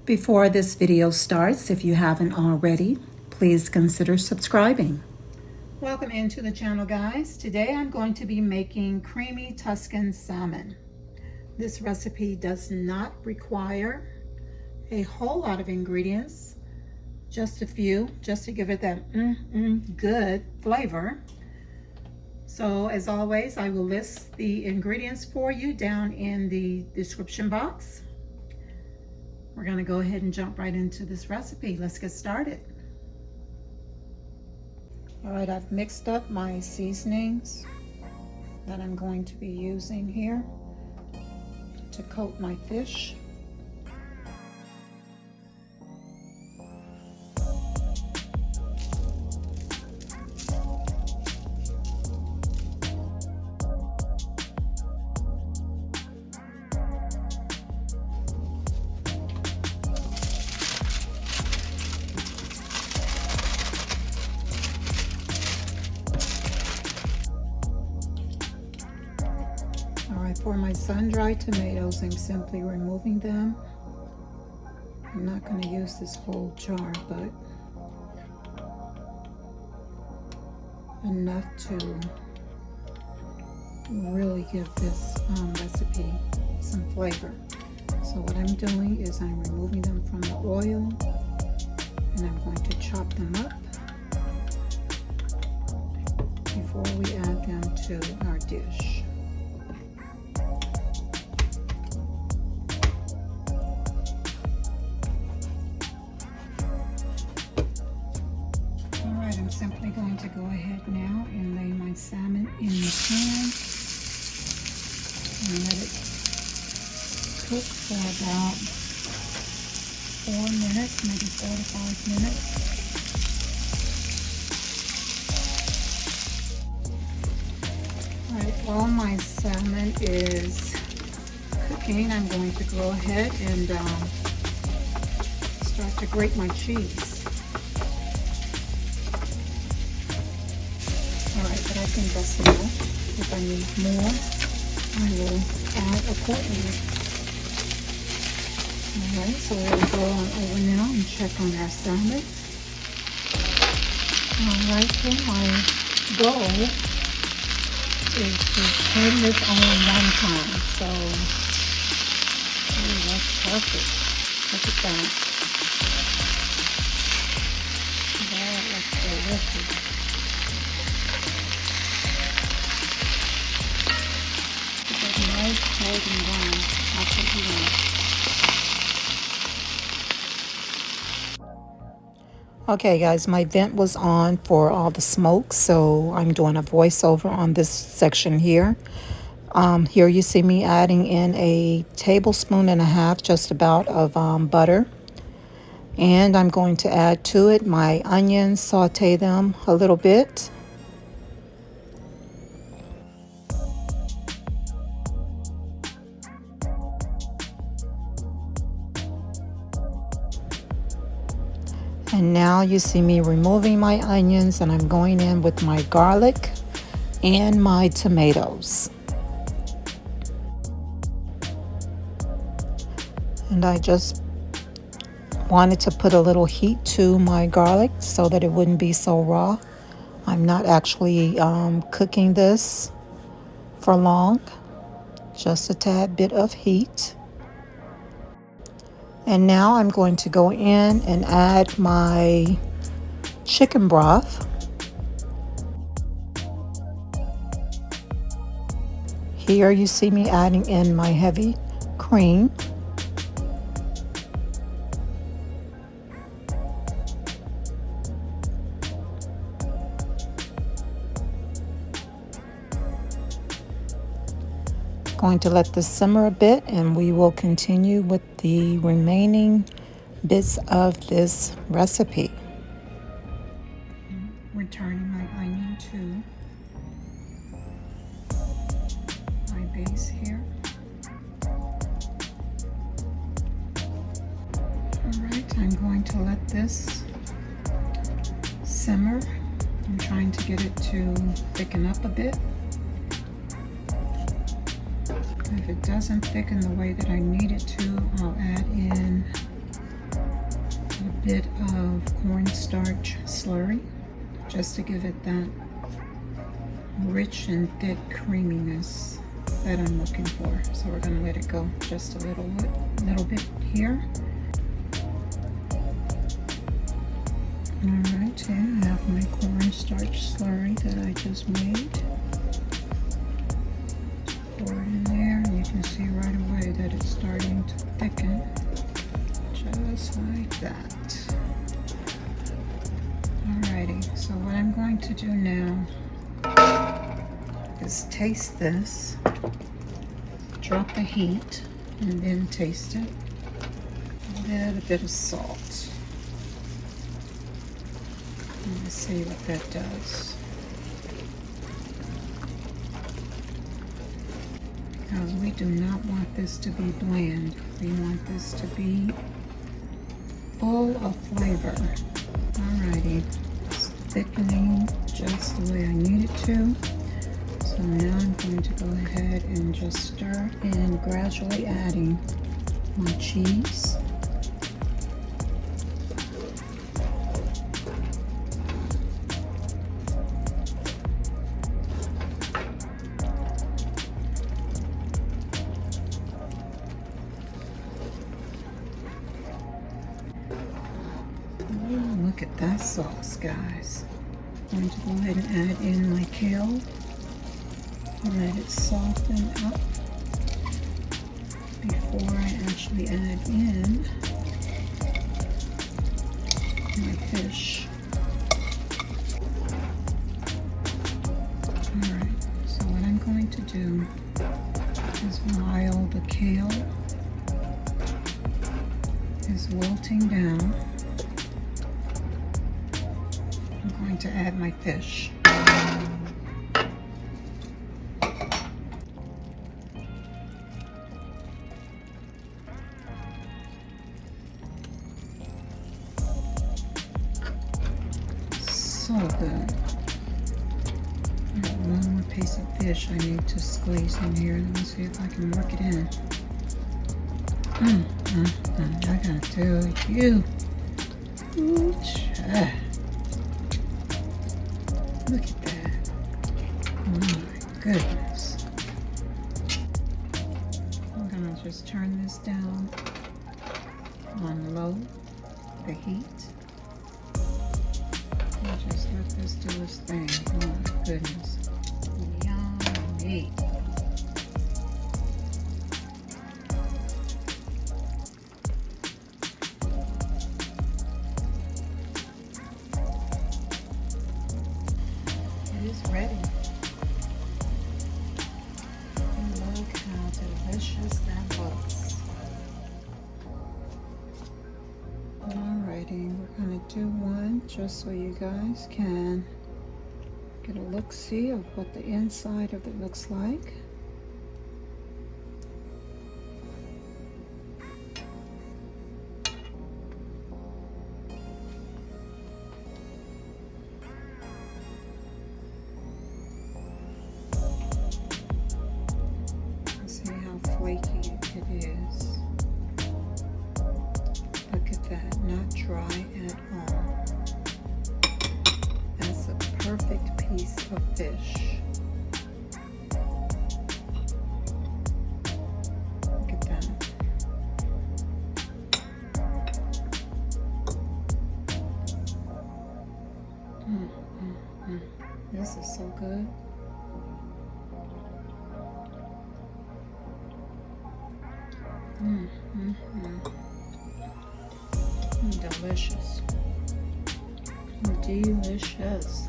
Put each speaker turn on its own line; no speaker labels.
Before this video starts, if you haven't already, please consider subscribing. Welcome into the channel, guys. Today I'm going to be making creamy Tuscan salmon. This recipe does not require a whole lot of ingredients, just a few, just to give it that good flavor. So as always, I will list the ingredients for you down in the description box. We're going to go ahead and jump right into this recipe. Let's get started. All right, I've mixed up my seasonings that I'm going to be using here to coat my fish. For my sun-dried tomatoes, I'm simply removing them. I'm not going to use this whole jar, but enough to really give this recipe some flavor. So what I'm doing is I'm removing them from the oil, and I'm going to chop them up before we add them to our dish. Simply going to go ahead now and lay my salmon in the pan and let it cook for about 4 minutes, maybe 4 to 5 minutes. All right, while my salmon is cooking, I'm going to go ahead and start to grate my cheese. But I can decimate. If I need more, I will add accordingly. Alright, so we'll go on over now and check on our salmon. Alright, so my goal is to turn this on one time. So, that's perfect. Look at that. That looks delicious. Golden brown. That's what you want. Okay, guys, my vent was on for all the smoke, so I'm doing a voiceover on this section here. Here you see me adding in a tablespoon and a half, just about, of butter. And I'm going to add to it my onions, saute them a little bit. And now you see me removing my onions, and I'm going in with my garlic and my tomatoes. And I just wanted to put a little heat to my garlic so that it wouldn't be so raw. I'm not actually cooking this for long, just a tad bit of heat. And now I'm going to go in and add my chicken broth. Here you see me adding in my heavy cream. Going to let this simmer a bit, and we will continue with the remaining bits of this recipe. Returning my onion to my base here. Alright, I'm going to let this simmer. I'm trying to get it to thicken up a bit. If it doesn't thicken the way that I need it to, I'll add in bit of cornstarch slurry just to give it that rich and thick creaminess that I'm looking for. So we're going to let it go just a little bit here. Alright, here I have my cornstarch slurry that I just made. Pour it in there, and you can see right away that it's starting to thicken, just like that. Alrighty, so what I'm going to do now is taste this, drop the heat, and then taste it. Add a bit of salt. Let's see what that does. Because we do not want this to be bland. We want this to be full of flavor. Alrighty, it's thickening just the way I need it to. So now I'm going to go ahead and just stir in, gradually adding my cheese. Look at that sauce, guys. I'm going to go ahead and add in my kale and let it soften up before I actually add in my fish. Alright, so what I'm going to do is while the kale is wilting down, I'm going to add my fish. So good. One more piece of fish I need to squeeze in here. Let me see if I can work it in. I gotta tell you. Ooh, child. Look at that. Oh my goodness. I'm gonna just turn this down on low, the heat. And just let this do its thing. Oh my goodness. Yummy. It is ready. And look how delicious that looks. Alrighty, we're going to do one just so you guys can get a look-see of what the inside of it looks like. See how flaky it is. Look at that, not dry at all. That's a perfect piece of fish. Look at that. This is so good. Delicious. Delicious.